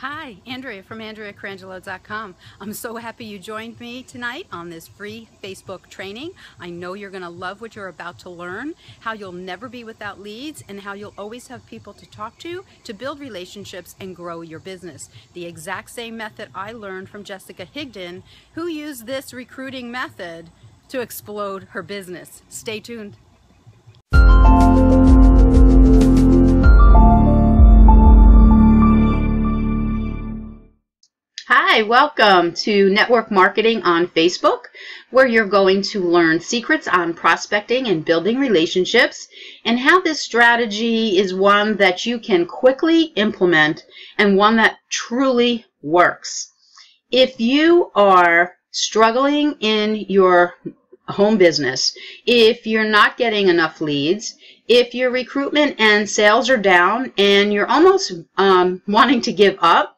Hi, Andrea from AndreaCarangelo.com. I'm so happy you joined me tonight on this free Facebook training. I know you're going to love what you're about to learn, how you'll never be without leads, and how you'll always have people to talk to build relationships and grow your business. The exact same method I learned from Jessica Higdon, who used this recruiting method to explode her business. Stay tuned. Hi, welcome to Network Marketing on Facebook, where you're going to learn secrets on prospecting and building relationships, and how this strategy is one that you can quickly implement and one that truly works. If you are struggling in your home business, if you're not getting enough leads, if your recruitment and sales are down and you're almost wanting to give up,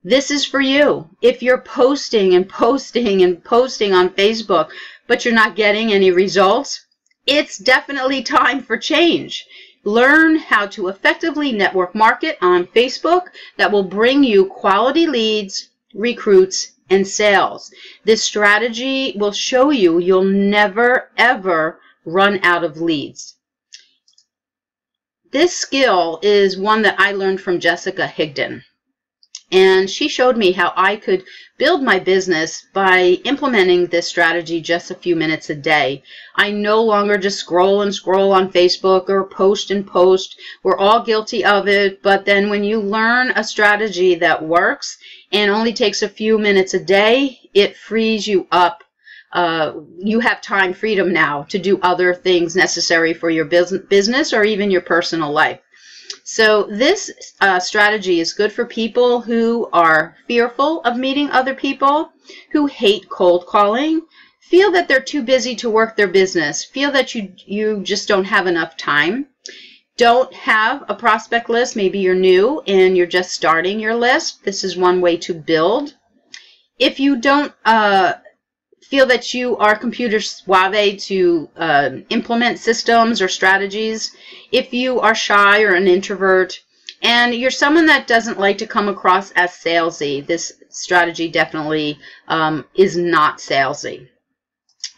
this is for you. If you're posting and posting and posting on Facebook, but you're not getting any results, it's definitely time for change. Learn how to effectively network market on Facebook that will bring you quality leads, recruits, and sales. This strategy will show you'll never, ever run out of leads. This skill is one that I learned from Jessica Higdon. And she showed me how I could build my business by implementing this strategy just a few minutes a day. I no longer just scroll and scroll on Facebook or post and post. We're all guilty of it, but then when you learn a strategy that works and only takes a few minutes a day, it frees you up. You have time freedom now to do other things necessary for your business or even your personal life. So this strategy is good for people who are fearful of meeting other people, who hate cold calling, feel that they're too busy to work their business, feel that you just don't have enough time, don't have a prospect list. Maybe you're new and you're just starting your list. This is one way to build. If you don't feel that you are computer savvy to implement systems or strategies, if you are shy or an introvert, and you're someone that doesn't like to come across as salesy, this strategy definitely is not salesy.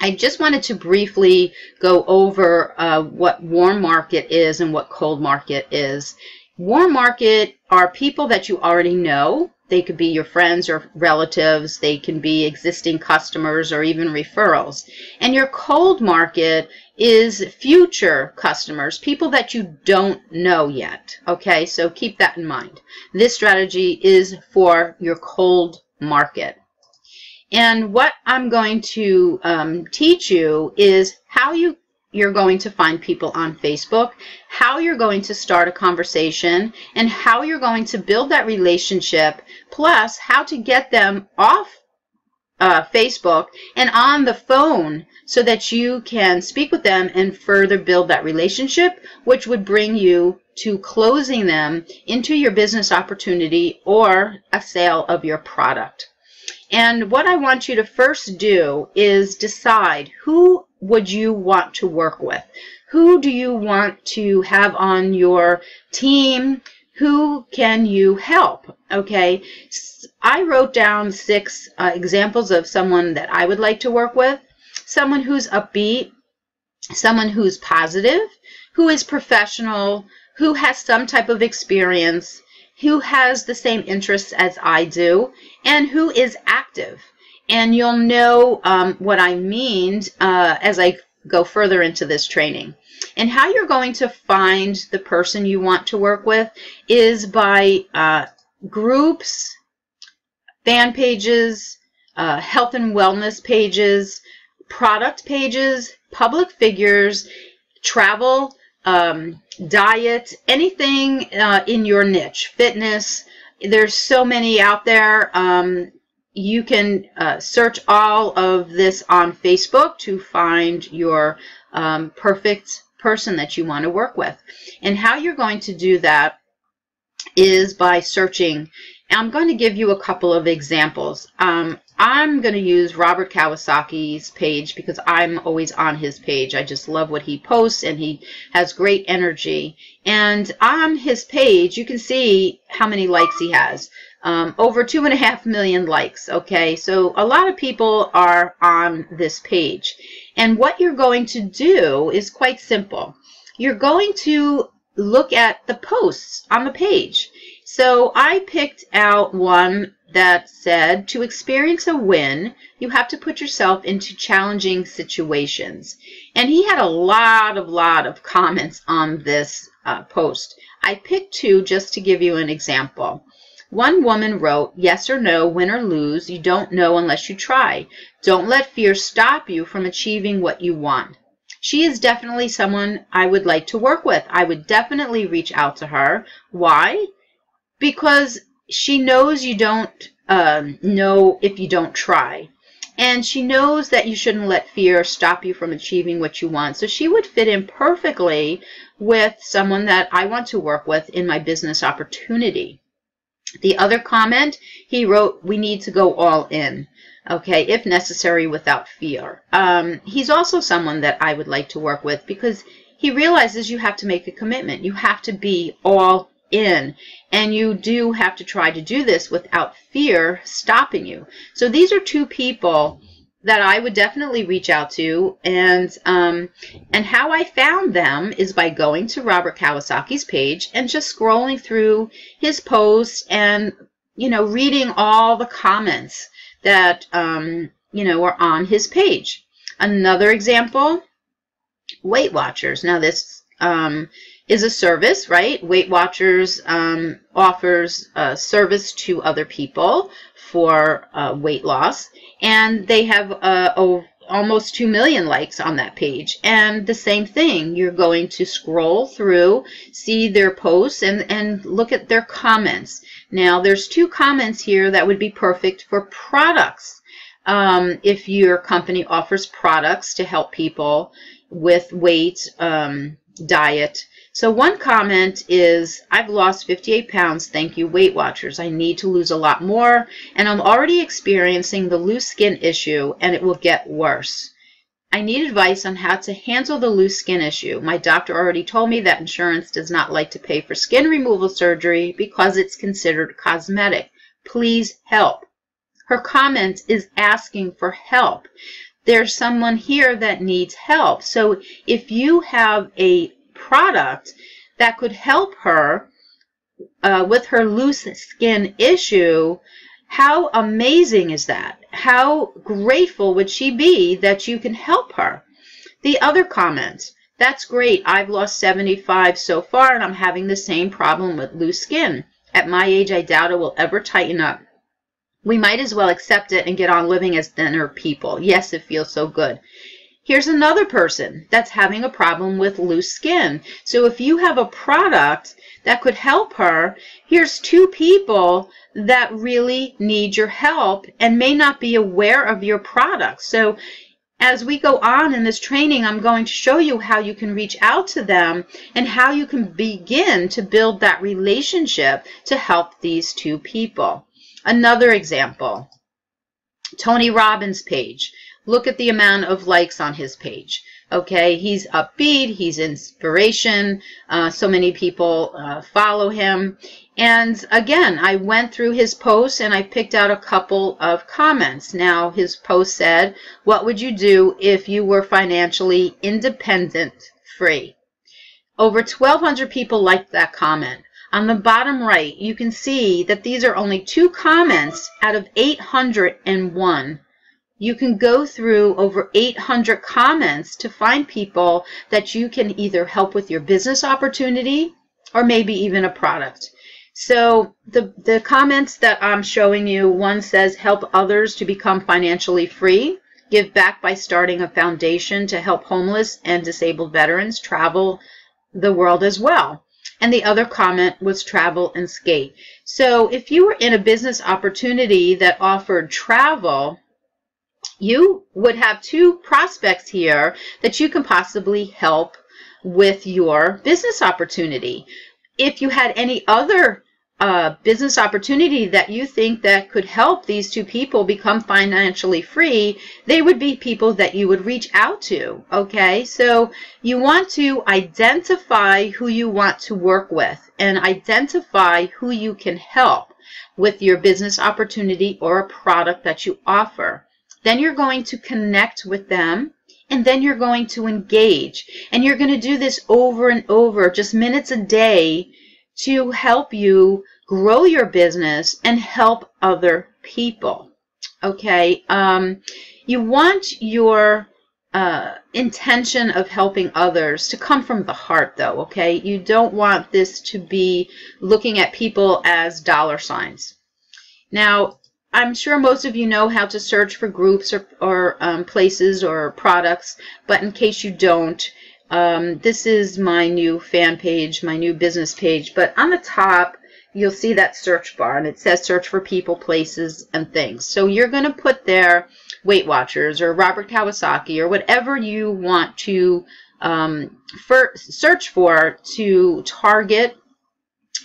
I just wanted to briefly go over what warm market is and what cold market is. Warm market are people that you already know. They could be your friends or relatives. They can be existing customers or even referrals. And your cold market is future customers, people that you don't know yet. Okay, so keep that in mind. This strategy is for your cold market. And what I'm going to teach you is how you're going to find people on Facebook, how you're going to start a conversation, and how you're going to build that relationship, plus how to get them off Facebook and on the phone so that you can speak with them and further build that relationship, which would bring you to closing them into your business opportunity or a sale of your product. And what I want you to first do is decide who would you want to work with? Who do you want to have on your team? Who can you help? Okay, I wrote down 6 examples of someone that I would like to work with. Someone who's upbeat, someone who's positive, who is professional, who has some type of experience, who has the same interests as I do, and who is active. And you'll know what I mean as I go further into this training. And how you're going to find the person you want to work with is by groups, fan pages, health and wellness pages, product pages, public figures, travel, diet, anything in your niche, fitness. There's so many out there. You can search all of this on Facebook to find your perfect person that you want to work with. And how you're going to do that is by searching. I'm going to give you a couple of examples. I'm going to use Robert Kiyosaki's page because I'm always on his page. I just love what he posts, and he has great energy. And on his page, you can see how many likes he has. Over 2.5 million likes. Okay, so a lot of people are on this page. And what you're going to do is quite simple. You're going to look at the posts on the page. So I picked out one that said, to experience a win, you have to put yourself into challenging situations. And he had a lot of comments on this post. I picked two just to give you an example. One woman wrote, yes or no, win or lose, you don't know unless you try. Don't let fear stop you from achieving what you want. She is definitely someone I would like to work with. I would definitely reach out to her. Why? Because she knows you don't know if you don't try. And she knows that you shouldn't let fear stop you from achieving what you want. So she would fit in perfectly with someone that I want to work with in my business opportunity. The other comment, he wrote, we need to go all in, okay, if necessary, without fear. He's also someone that I would like to work with because he realizes you have to make a commitment. You have to be all in, and you do have to try to do this without fear stopping you. So these are two people that I would definitely reach out to, and how I found them is by going to Robert Kiyosaki's page and just scrolling through his posts and, you know, reading all the comments that, you know, are on his page. Another example, Weight Watchers. Now this is a service, right? Weight Watchers offers service to other people for weight loss, and they have almost 2 million likes on that page. And the same thing, you're going to scroll through, see their posts, and look at their comments. Now there's two comments here that would be perfect for products. If your company offers products to help people with weight, diet. So one comment is, I've lost 58 pounds, thank you, Weight Watchers. I need to lose a lot more, and I'm already experiencing the loose skin issue, and it will get worse. I need advice on how to handle the loose skin issue. My doctor already told me that insurance does not like to pay for skin removal surgery because it's considered cosmetic. Please help. Her comment is asking for help. There's someone here that needs help. So if you have a product that could help her with her loose skin issue, how amazing is that? How grateful would she be that you can help her? The other comment, that's great. I've lost 75 so far, and I'm having the same problem with loose skin. At my age, I doubt it will ever tighten up. We might as well accept it and get on living as thinner people. Yes, it feels so good. Here's another person that's having a problem with loose skin. So if you have a product that could help her, here's two people that really need your help and may not be aware of your product. So as we go on in this training, I'm going to show you how you can reach out to them and how you can begin to build that relationship to help these two people. Another example, Tony Robbins' page. Look at the amount of likes on his page. Okay, he's upbeat, he's inspiration. So many people follow him. And again, I went through his posts and I picked out a couple of comments. Now, his post said, what would you do if you were financially independent, free? Over 1,200 people liked that comment. On the bottom right, you can see that these are only 2 comments out of 801. You can go through over 800 comments to find people that you can either help with your business opportunity or maybe even a product. So the comments that I'm showing you, one says, help others to become financially free, give back by starting a foundation to help homeless and disabled veterans travel the world as well. And the other comment was travel and skate. So if you were in a business opportunity that offered travel, you would have 2 prospects here that you can possibly help with your business opportunity. If you had any other business opportunity that you think that could help these two people become financially free, they would be people that you would reach out to. Okay, so you want to identify who you want to work with and identify who you can help with your business opportunity or a product that you offer. Then you're going to connect with them, and then you're going to engage, and you're going to do this over and over, just minutes a day, to help you grow your business and help other people. Okay, you want your intention of helping others to come from the heart, though. Okay, you don't want this to be looking at people as dollar signs. Now, I'm sure most of you know how to search for groups or places or products, but in case you don't, this is my new fan page, my new business page, but on the top you'll see that search bar, and it says search for people, places, and things. So you're going to put there Weight Watchers or Robert Kawasaki or whatever you want to search for to target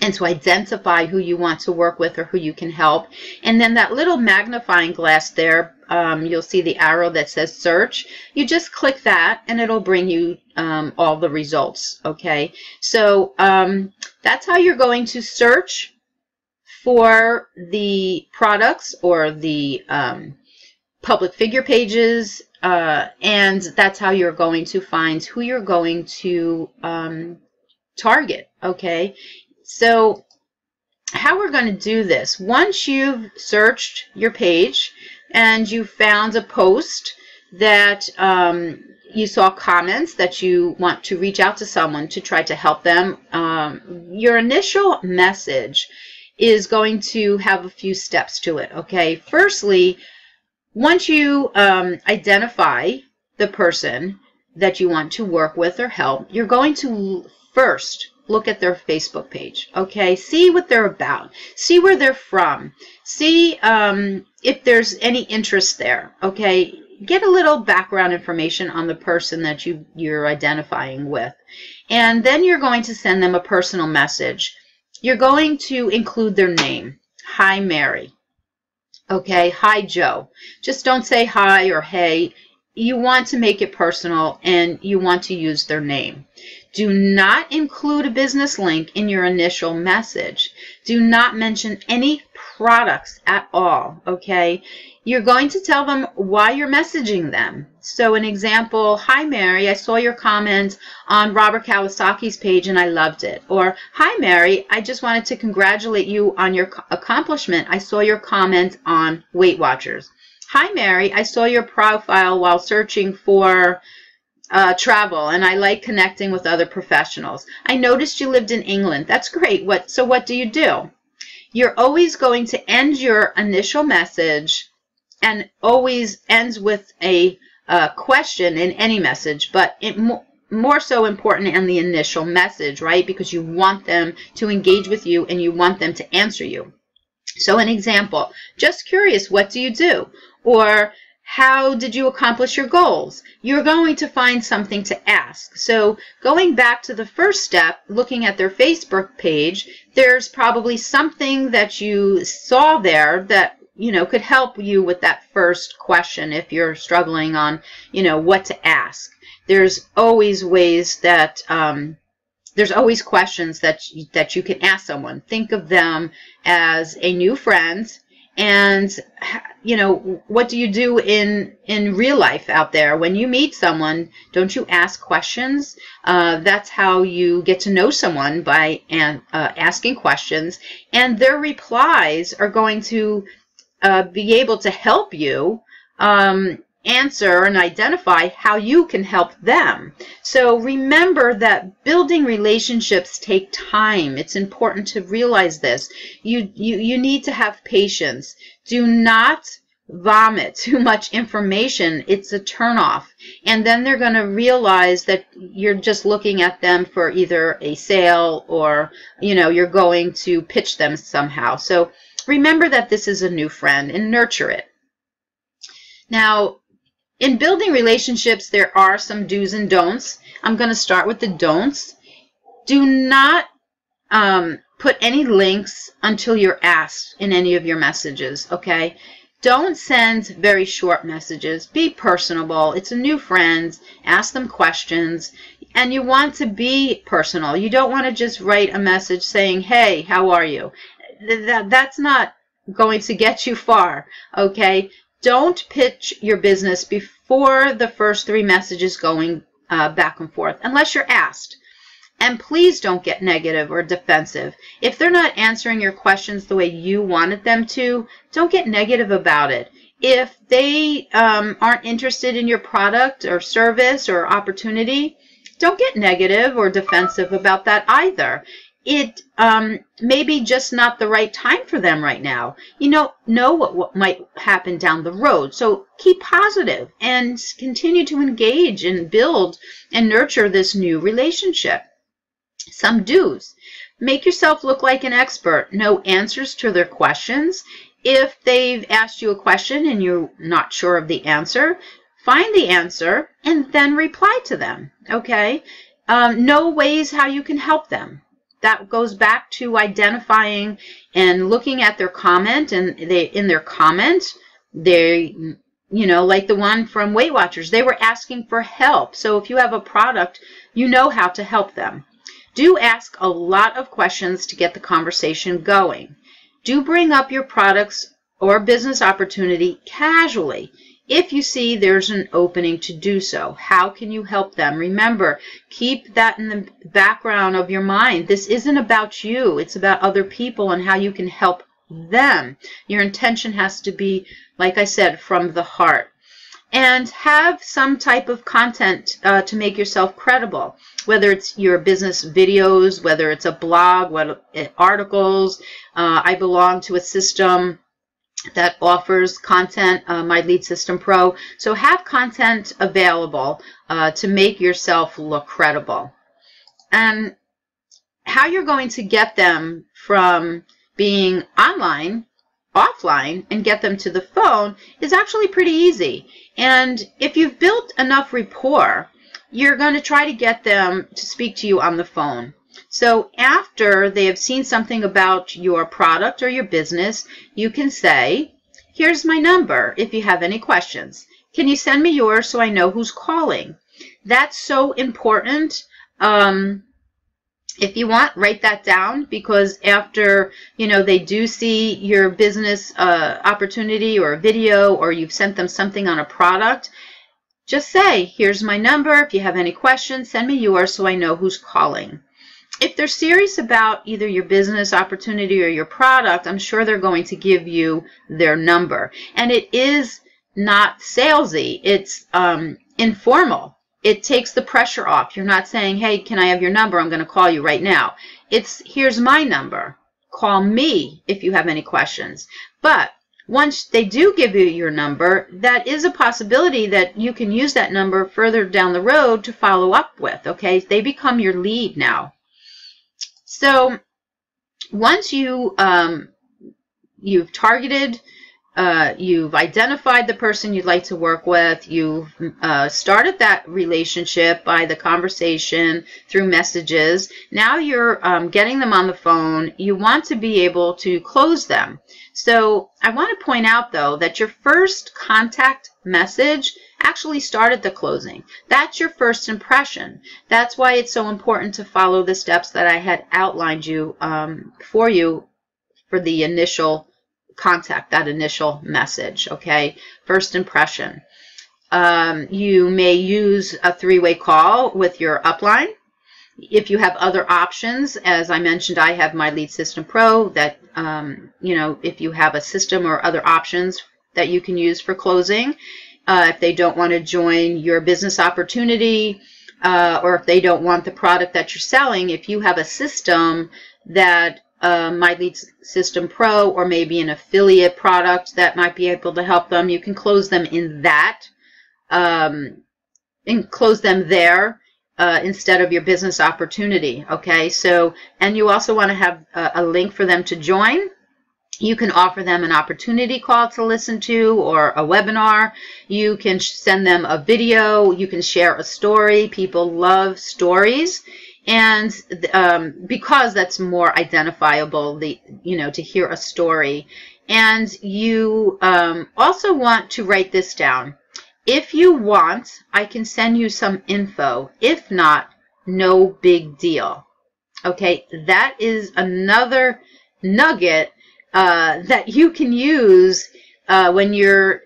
and to identify who you want to work with or who you can help. And then that little magnifying glass there, you'll see the arrow that says search. You just click that and it'll bring you all the results. Okay, so that's how you're going to search for the products or the public figure pages, and that's how you're going to find who you're going to target. Okay, so how we're going to do this, once you've searched your page and you found a post that you saw comments that you want to reach out to someone to try to help them, your initial message is going to have a few steps to it. Okay, firstly, once you identify the person that you want to work with or help, you're going to first look at their Facebook page. Okay, see what they're about, see where they're from, see if there's any interest there. Okay, get a little background information on the person that you're identifying with, and then you're going to send them a personal message. You're going to include their name. Hi, Mary. Okay, hi, Joe. Just don't say hi or hey. You want to make it personal, and you want to use their name. Do not include a business link in your initial message. Do not mention any products at all, okay? You're going to tell them why you're messaging them. So an example, hi Mary, I saw your comment on Robert Kawasaki's page and I loved it. Or, hi Mary, I just wanted to congratulate you on your accomplishment. I saw your comment on Weight Watchers. Hi Mary, I saw your profile while searching for travel, and I like connecting with other professionals. I noticed you lived in England. That's great. So what do you do? You're always going to end your initial message, and always ends with a question in any message, but more so important in the initial message, right? Because you want them to engage with you and you want them to answer you. So an example, just curious, what do you do? Or, how did you accomplish your goals? You're going to find something to ask. So going back to the first step, looking at their Facebook page, there's probably something that you saw there that, you know, could help you with that first question if you're struggling on, you know, what to ask. There's always ways that, there's always questions that you can ask someone. Think of them as a new friend. And, you know, what do you do in real life out there? When you meet someone, don't you ask questions? That's how you get to know someone, by asking questions. And their replies are going to be able to help you answer and identify how you can help them. So remember that building relationships take time. It's important to realize this. You need to have patience. Do not vomit too much information. It's a turnoff. And then they're going to realize that you're just looking at them for either a sale or, you know, you're going to pitch them somehow. So remember that this is a new friend and nurture it. Now, in building relationships, there are some do's and don'ts. I'm going to start with the don'ts. Do not put any links until you're asked in any of your messages, okay? Don't send very short messages. Be personable. It's a new friend. Ask them questions. And you want to be personal. You don't want to just write a message saying, hey, how are you? That's not going to get you far, okay? Don't pitch your business before the first 3 messages going back and forth, unless you're asked. And please don't get negative or defensive. If they're not answering your questions the way you wanted them to, don't get negative about it. If they aren't interested in your product or service or opportunity, don't get negative or defensive about that either. It may be just not the right time for them right now. You know what might happen down the road. So keep positive and continue to engage and build and nurture this new relationship. Some do's. Make yourself look like an expert. Know answers to their questions. If they've asked you a question and you're not sure of the answer, find the answer and then reply to them, okay? Know ways how you can help them. That goes back to identifying and looking at their comment, and in their comment, they, like the one from Weight Watchers, they were asking for help. So if you have a product, you know how to help them. Do ask a lot of questions to get the conversation going. Do bring up your products or business opportunity casually if you see there's an opening to do so. How can you help them? Remember, keep that in the background of your mind. This isn't about you. It's about other people and how you can help them. Your intention has to be, like I said, from the heart. And have some type of content to make yourself credible, whether it's your business videos, whether it's a blog, articles. I belong to a system that offers content, My Lead System Pro. So have content available to make yourself look credible. And how you're going to get them from being online, offline, and get them to the phone is actually pretty easy. And if you've built enough rapport, you're going to try to get them to speak to you on the phone. So after they have seen something about your product or your business, you can say, here's my number if you have any questions. Can you send me yours so I know who's calling? That's so important. If you want, write that down, because after, they do see your business opportunity or a video, or you've sent them something on a product, just say, here's my number. If you have any questions, send me yours so I know who's calling. If they're serious about either your business opportunity or your product, I'm sure they're going to give you their number. And it is not salesy. It's informal. It takes the pressure off. You're not saying, hey, can I have your number? I'm going to call you right now. It's, here's my number. Call me if you have any questions. But once they do give you your number, that is a possibility that you can use that number further down the road to follow up with, okay? They become your lead now. So once you've targeted, you've identified the person you'd like to work with, you've started that relationship by the conversation through messages, now you're getting them on the phone, you want to be able to close them. So I want to point out, though, that your first contact message actually started the closing. That's your first impression. That's why it's so important to follow the steps that I had outlined for you for the initial contact, that initial message, okay? First impression. You may use a 3-way call with your upline. If you have other options, as I mentioned, I have My Lead System Pro that, if you have a system or other options that you can use for closing, if they don't want to join your business opportunity, or if they don't want the product that you're selling, if you have a system that My Lead System Pro, or maybe an affiliate product that might be able to help them, you can close them in that, and close them there instead of your business opportunity, okay? So, and you also want to have a link for them to join. You can offer them an opportunity call to listen to, or a webinar. You can send them a video. You can share a story. People love stories. And because that's more identifiable, to hear a story. And you also want to write this down. If you want, I can send you some info. If not, no big deal. Okay, that is another nugget that you can use when you're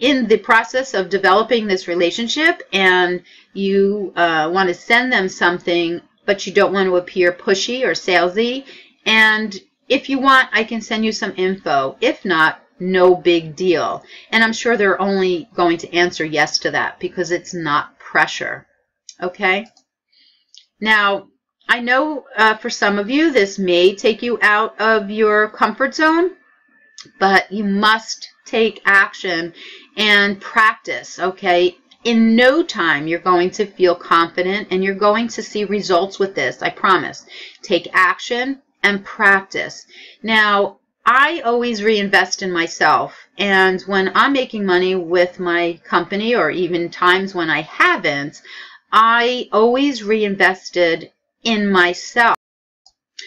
in the process of developing this relationship and you want to send them something, but you don't want to appear pushy or salesy. And if you want, I can send you some info. If not, no big deal. And I'm sure they're only going to answer yes to that because it's not pressure. Okay? Now, I know for some of you this may take you out of your comfort zone, but you must take action and practice, okay? In no time, you're going to feel confident and you're going to see results with this, I promise. Take action and practice. Now, I always reinvest in myself, and when I'm making money with my company, or even times when I haven't, I always reinvested in myself.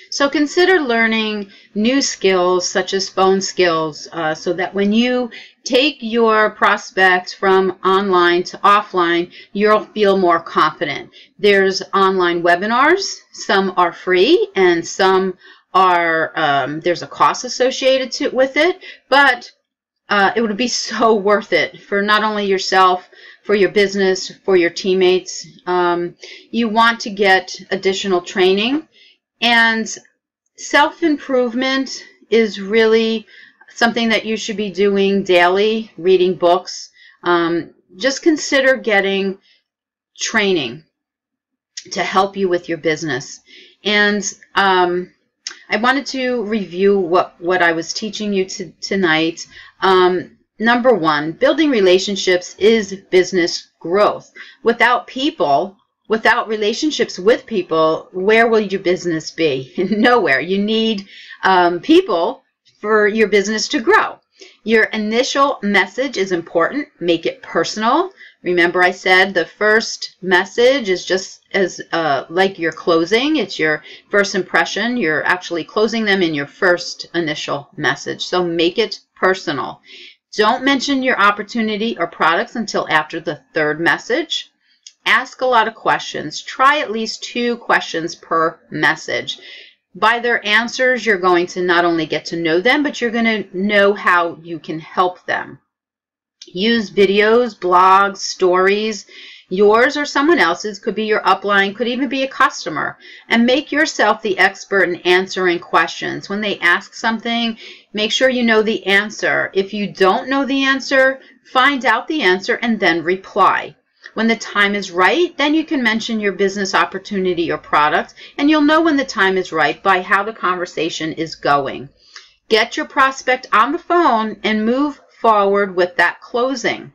So consider learning new skills such as phone skills so that when you take your prospect from online to offline, you'll feel more confident. There's online webinars. Some are free and some are, there's a cost associated with it, but it would be so worth it for not only yourself, for your business, for your teammates. You want to get additional training. And self-improvement is really something that you should be doing daily, reading books. Just consider getting training to help you with your business. And I wanted to review what I was teaching you tonight. Number one, building relationships is business growth. Without people, without relationships with people, where will your business be? Nowhere. You need people for your business to grow. Your initial message is important. Make it personal. Remember I said the first message is just as like your closing. It's your first impression. You're actually closing them in your first initial message. So make it personal. Don't mention your opportunity or products until after the third message. Ask a lot of questions. Try at least 2 questions per message. By their answers, you're going to not only get to know them, but you're going to know how you can help them. Use videos, blogs, stories. Yours or someone else's, could be your upline, could even be a customer. And make yourself the expert in answering questions. When they ask something, make sure you know the answer. If you don't know the answer, find out the answer and then reply. When the time is right, then you can mention your business opportunity or product, and you'll know when the time is right by how the conversation is going. Get your prospect on the phone and move forward with that closing.